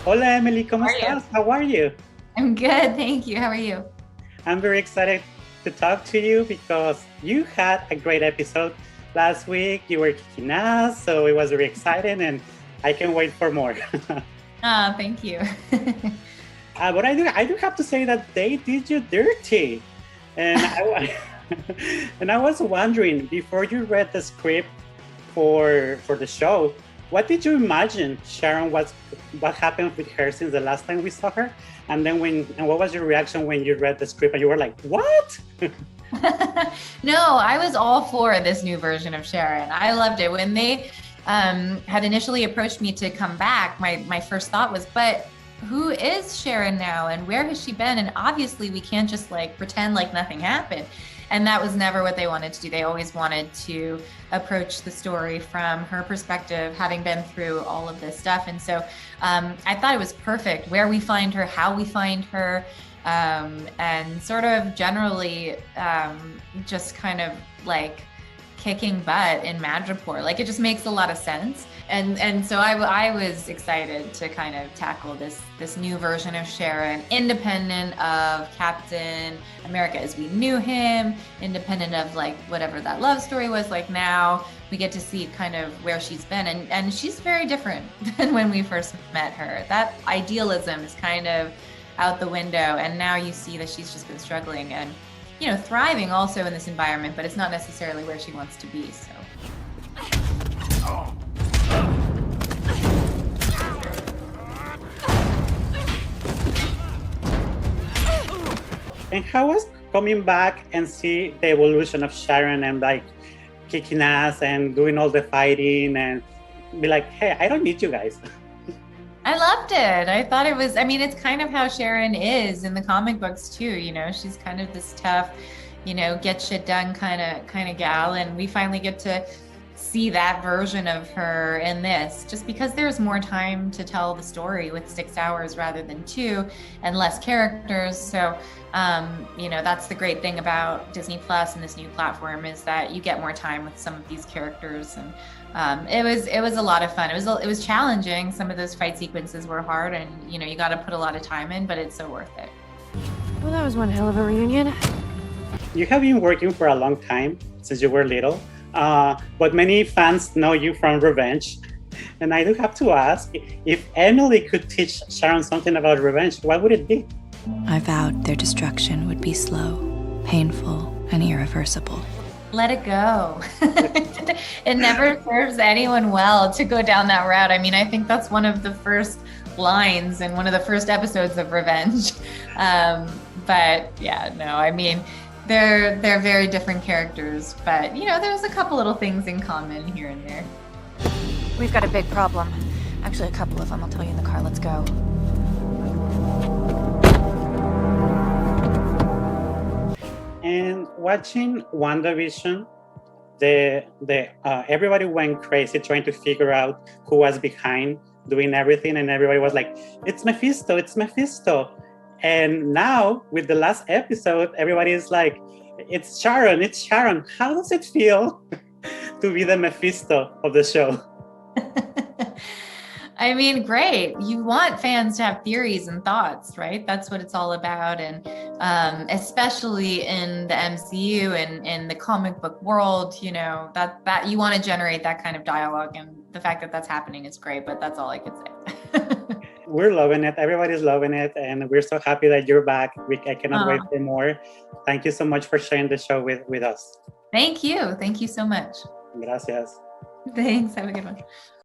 Hola Emily, ¿cómo How are you? estás? How are you? I'm good, thank you. How are you? I'm very excited to talk to you because you had a great episode last week. You were kicking ass, so it was very exciting and I can wait for more. Thank you. But I do have to say that they did you dirty. And and I was wondering, before you read the script for the show, what did you imagine Sharon was what happened with her since the last time we saw her? And what was your reaction when you read the script and you were like, what? No, I was all for this new version of Sharon. I loved it. When they had initially approached me to come back, my first thought was, but who is Sharon now and where has she been? And obviously we can't just like pretend like nothing happened. And that was never what they wanted to do. They always wanted to approach the story from her perspective, having been through all of this stuff. And so I thought it was perfect where we find her, how we find her, and sort of generally just kind of like kicking butt in Madripoor. Like it just makes a lot of sense. And so I was excited to kind of tackle this new version of Sharon, independent of Captain America as we knew him, independent of like whatever that love story was. Like now we get to see kind of where she's been, and she's very different than when we first met her. That idealism is kind of out the window, and now you see that she's just been struggling and thriving also in this environment, but it's not necessarily where she wants to be. So And how was coming back and see the evolution of Sharon and like kicking ass and doing all the fighting and be like, hey, I don't need you guys. I loved it. I thought it was, I mean, it's kind of how Sharon is in the comic books too. She's kind of this tough, get shit done kind of gal. And we finally get to see that version of her in this, just because there's more time to tell the story with 6 hours rather than 2 and less characters. So, that's the great thing about Disney Plus and this new platform is that you get more time with some of these characters. And it was a lot of fun. It was challenging. Some of those fight sequences were hard, and you got to put a lot of time in, but it's so worth it. Well, that was one hell of a reunion. You have been working for a long time since you were little, but many fans know you from Revenge. And I do have to ask, if Emily could teach Sharon something about revenge, what would it be? I vowed their destruction would be slow, painful, and irreversible. Let it go. It never serves anyone well to go down that route. I mean, I think that's one of the first lines in one of the first episodes of Revenge. But yeah, no, I mean, they're very different characters, but there's a couple little things in common here and there. We've got a big problem. Actually, a couple of them. I'll tell you in the car. Let's go. And watching WandaVision, the everybody went crazy trying to figure out who was behind doing everything, and everybody was like, "It's Mephisto! It's Mephisto!" And now with the last episode, everybody is like, "It's Sharon! It's Sharon!" How does it feel to be the Mephisto of the show? I mean, great. You want fans to have theories and thoughts, right? That's what it's all about. And especially in the MCU and in the comic book world, that you want to generate that kind of dialogue. And the fact that that's happening is great, but that's all I could say. We're loving it. Everybody's loving it. And we're so happy that you're back. I cannot wait for more. Thank you so much for sharing the show with us. Thank you. Thank you so much. Gracias. Thanks. Have a good one.